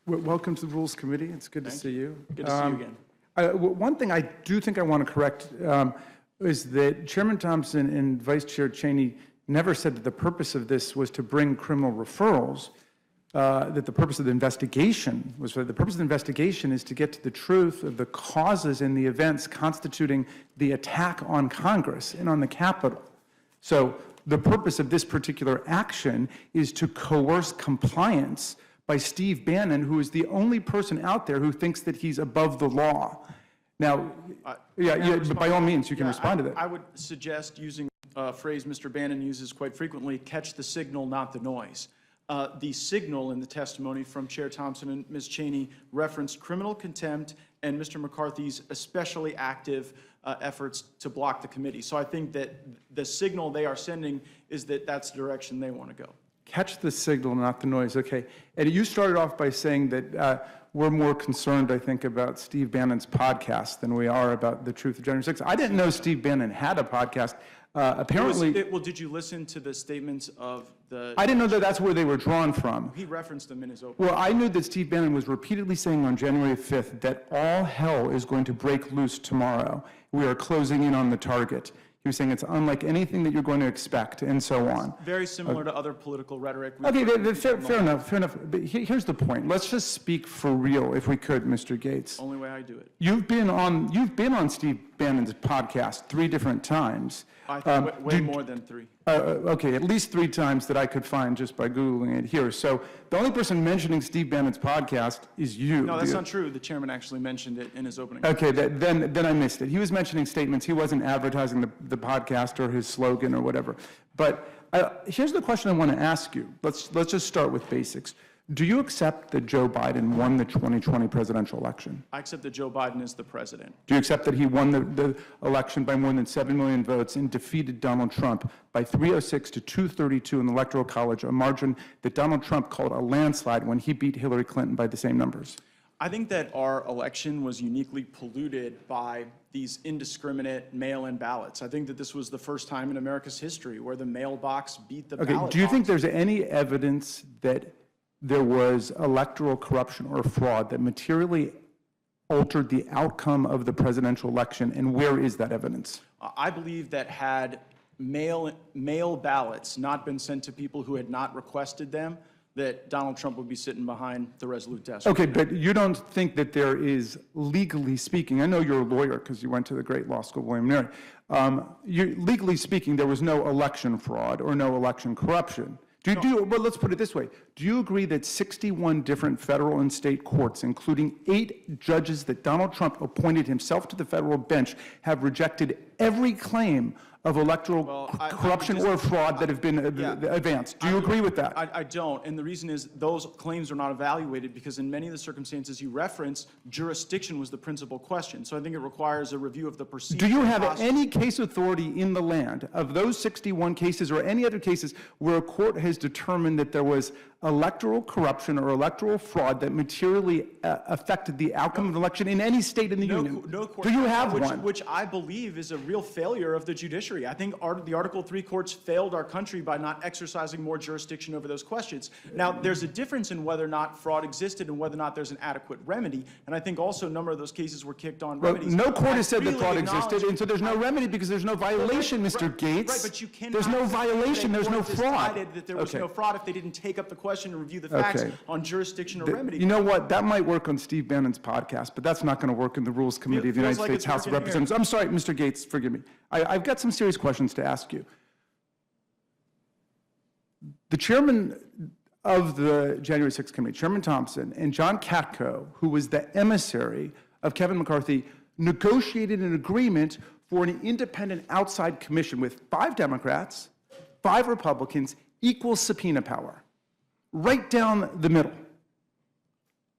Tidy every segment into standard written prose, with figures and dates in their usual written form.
Welcome to the Rules Committee. It's good to see you. Good to see you again. One thing I do think I want to correct is that Chairman Thompson and Vice Chair Cheney never said that the purpose of this was to bring criminal referrals, that the purpose of the investigation was the purpose of the investigation is to get to the truth of the causes and the events constituting the attack on Congress and on the Capitol. So the purpose of this particular action is to coerce compliance by Steve Bannon, who is the only person out there who thinks that he's above the law. Now, but by all means, you can respond to that. I would suggest using a phrase Mr. Bannon uses quite frequently, catch the signal, not the noise. The signal in the testimony from Chair Thompson and Ms. Cheney referenced criminal contempt and Mr. McCarthy's especially active efforts to block the committee. So I think that the signal they are sending is that that's the direction they want to go. Catch the signal, not the noise. Okay. Eddie, you started off by saying that we're more concerned, I think, about Steve Bannon's podcast than we are about the truth of January 6th. I didn't know Steve Bannon had a podcast. Apparently, well, did you listen to the statements of the? I didn't know that that's where they were drawn from. He referenced them in his opening. Well, I knew that Steve Bannon was repeatedly saying on January 5th that all hell is going to break loose tomorrow. We are closing in on the target. He was saying it's unlike anything that you're going to expect, and so on. Very similar to other political rhetoric. Okay, fair enough, fair enough. But here's the point. Let's just speak for real, if we could, Mr. Gaetz. Only way I do it. You've been on Steve Bannon's podcast 3 different times. I think way more than 3. Okay, at least 3 times that I could find just by Googling it here. So the only person mentioning Steve Bannon's podcast is you. No, that's not true. The chairman actually mentioned it in his opening. Okay, then I missed it. He was mentioning statements. He wasn't advertising the podcast or his slogan or whatever. But here's the question I want to ask you. Let's just start with basics. Do you accept that Joe Biden won the 2020 presidential election? I accept that Joe Biden is the president. Do you accept that he won the election by more than 7 million votes and defeated Donald Trump by 306 to 232 in the Electoral College, a margin that Donald Trump called a landslide when he beat Hillary Clinton by the same numbers? I think that our election was uniquely polluted by these indiscriminate mail-in ballots. I think that this was the first time in America's history where the mailbox beat the ballot box. Do you think there's any evidence that there was electoral corruption or fraud that materially altered the outcome of the presidential election, and where is that evidence? I believe that had mail ballots not been sent to people who had not requested them, that Donald Trump would be sitting behind the Resolute desk. Okay, but you don't think that there is, legally speaking, I know you're a lawyer because you went to the great law school of William and Mary, legally speaking, there was no election fraud or no election corruption. Well, let's put it this way. Do you agree that 61 different federal and state courts, including 8 judges that Donald Trump appointed himself to the federal bench, have rejected every claim of electoral corruption or fraud that have been advanced? Do you agree with that? I don't, and the reason is those claims are not evaluated because in many of the circumstances you reference, jurisdiction was the principal question. So I think it requires a review of the procedure. Do you have any case authority in the land of those 61 cases or any other cases where a court has determined that there was electoral corruption or electoral fraud that materially affected the outcome of the election in any state in the union? No court. Do you have one? Which I believe is a real failure of the judiciary. I think the Article III courts failed our country by not exercising more jurisdiction over those questions. Now, there's a difference in whether or not fraud existed and whether or not there's an adequate remedy, and I think also a number of those cases were kicked on remedies. No court has said that fraud existed, and so there's no remedy because there's no violation, Mr. Gaetz. Right, but you cannot. There's no violation, there's no fraud. Decided that there was no fraud if they didn't take up the question and review the facts on jurisdiction or remedy. You know what? That might work on Steve Bannon's podcast, but that's not going to work in the Rules Committee of the United States House of Representatives. I'm sorry, Mr. Gaetz, forgive me. I've got some serious questions to ask you. The chairman of the January 6th committee, Chairman Thompson, and John Katko, who was the emissary of Kevin McCarthy, negotiated an agreement for an independent outside commission with 5 Democrats, 5 Republicans, equal subpoena power, right down the middle.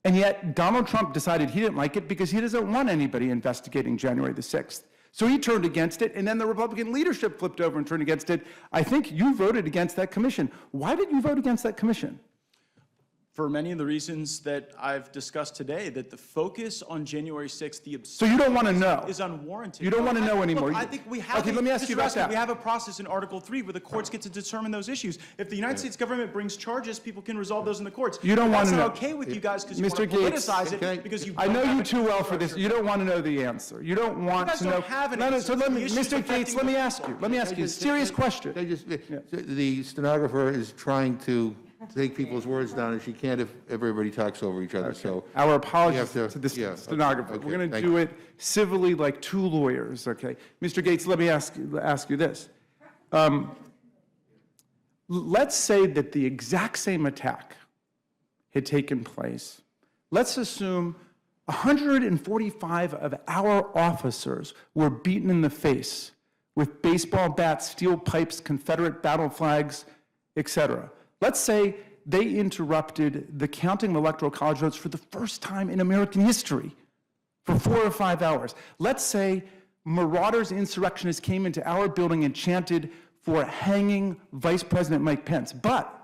And yet Donald Trump decided he didn't like it because he doesn't want anybody investigating January the 6th. So he turned against it, and then the Republican leadership flipped over and turned against it. I think you voted against that commission. Why did you vote against that commission? For many of the reasons that I've discussed today, that the focus on January 6th, the So you don't want to know? is unwarranted. You don't want to know anymore? Look, I think we have. Okay, let me ask you about Raskin, that. We have a process in Article 3 where the courts get to determine those issues. If the United States government brings charges, people can resolve those in the courts. You don't want to know. That's not okay with you guys because you want to Mr. Gaetz, politicize it because you. I know you too well for this. You don't want to know the answer. You don't want guys to know. don't have an No, no, answer so to let the me, issues Mr. affecting Gaetz, let me the ask you. Let me ask you a serious question. The stenographer is trying to take people's words down, and she can't if everybody talks over each other, so. Our apologies You have to the yeah, stenographer. okay, We're going to thank do you. it civilly like two lawyers, okay? Mr. Gaetz, let me ask you this. Let's say that the exact same attack had taken place. Let's assume 145 of our officers were beaten in the face with baseball bats, steel pipes, Confederate battle flags, etc. Let's say they interrupted the counting of electoral college votes for the first time in American history for 4 or 5 hours. Let's say marauders, insurrectionists came into our building and chanted for hanging Vice President Mike Pence. But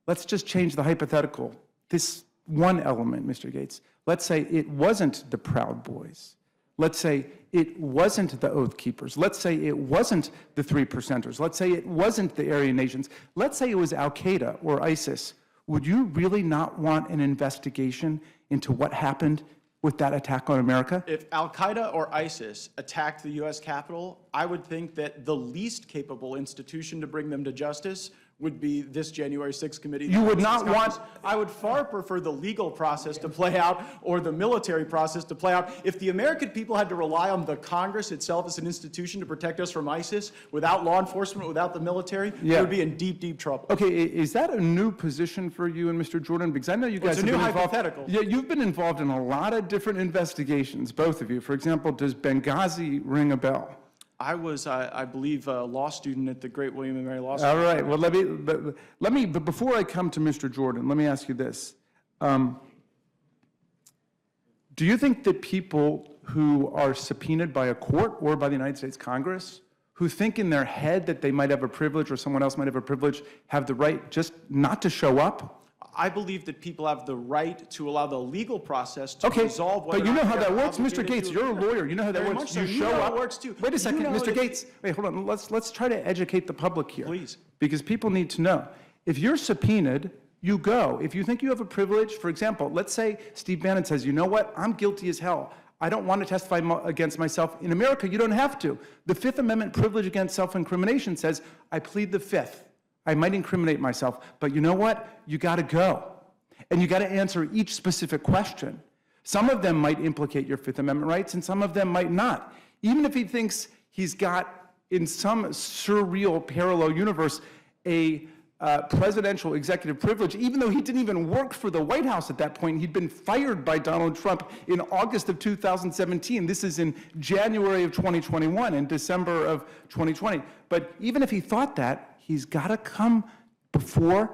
let's just change the hypothetical. This one element, Mr. Gaetz. Let's say it wasn't the Proud Boys. Let's say it wasn't the Oath Keepers. Let's say it wasn't the Three Percenters. Let's say it wasn't the Aryan Nations. Let's say it was Al-Qaeda or ISIS. Would you really not want an investigation into what happened with that attack on America? If Al-Qaeda or ISIS attacked the U.S. Capitol, I would think that the least capable institution to bring them to justice would be this January 6th committee. You would not want. I would far prefer the legal process to play out or the military process to play out. If the American people had to rely on the Congress itself as an institution to protect us from ISIS, without law enforcement, without the military, we would be in deep, deep trouble. Okay, is that a new position for you and Mr. Jordan? Because I know you guys it's a have new been involved. hypothetical. Yeah, you've been involved in a lot of different investigations, both of you. For example, does Benghazi ring a bell? I was, I believe, a law student at the Great William and Mary Law School. All right. Well, but before I come to Mr. Jordan, let me ask you this. Do you think that people who are subpoenaed by a court or by the United States Congress, who think in their head that they might have a privilege or someone else might have a privilege, have the right just not to show up? I believe that people have the right to allow the legal process to Okay, resolve whether but you know or how not that they're works, Mr. obligated Gaetz. to You're a appear. lawyer. You know how that Very works. much so. You You show know how up. it works, too. Wait a You second, know Mr. that- Gaetz. Wait, hold on. Let's try to educate the public here. Please. Because people need to know. If you're subpoenaed, you go. If you think you have a privilege, for example, let's say Steve Bannon says, you know what, I'm guilty as hell. I don't want to testify against myself. In America, you don't have to. The Fifth Amendment privilege against self-incrimination says, I plead the Fifth. I might incriminate myself, but you know what? You got to go. And you got to answer each specific question. Some of them might implicate your Fifth Amendment rights, and some of them might not. Even if he thinks he's got, in some surreal parallel universe, a presidential executive privilege, even though he didn't even work for the White House at that point. He'd been fired by Donald Trump in August of 2017. This is in January of 2021, in December of 2020. But even if he thought that, he's got to come before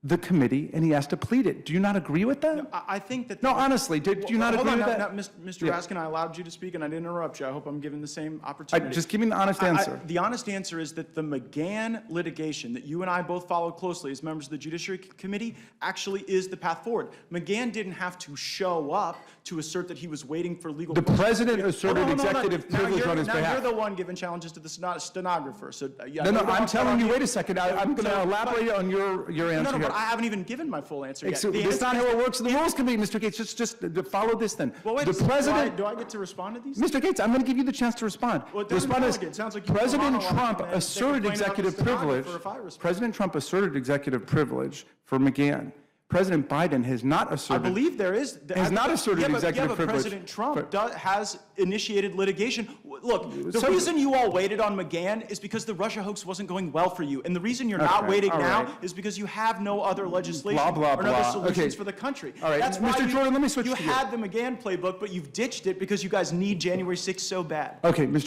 the committee, and he has to plead it. Do you not agree with that? I think that... No, honestly, do you not agree with that? Hold on, Mr. Yeah. Raskin, I allowed you to speak, and I didn't interrupt you. I hope I'm given the same opportunity. Just give me the honest answer. The honest answer is that the McGahn litigation that you and I both followed closely as members of the Judiciary Committee actually is the path forward. McGahn didn't have to show up to assert that he was waiting for legal... The president asserted Hold on. executive privilege on his behalf. Now you're the one giving challenges to the stenographer, so... No, I'm telling you, wait a second, I'm going to elaborate on your answer No, here. but I haven't even given my full answer yet. That's not how it works in the Rules Committee, Mr. Gaetz. Just follow this then. Well, wait, the president... do I get to respond to these? Mr. Gaetz, I'm going to give you the chance to respond. Well, it doesn't Respond sound like it. Sounds like you President monologue Trump and then they asserted complain about the executive privilege. stenographer if I respond. President Trump asserted executive privilege for McGahn. President Biden has not I asserted... believe there is... Has not asserted executive but privilege. President Trump has initiated litigation. Look, the So- reason you all waited on McGahn is because the Russia hoax wasn't going well for you. And the reason you're not Okay, waiting all now right. is because you have no other legislation Blah, blah, or no other blah. solutions Okay. for the country. All right, That's why Mr. Jordan, let me switch you to you. had the McGahn playbook, but you've ditched it because you guys need January 6th so bad. Okay, Mr.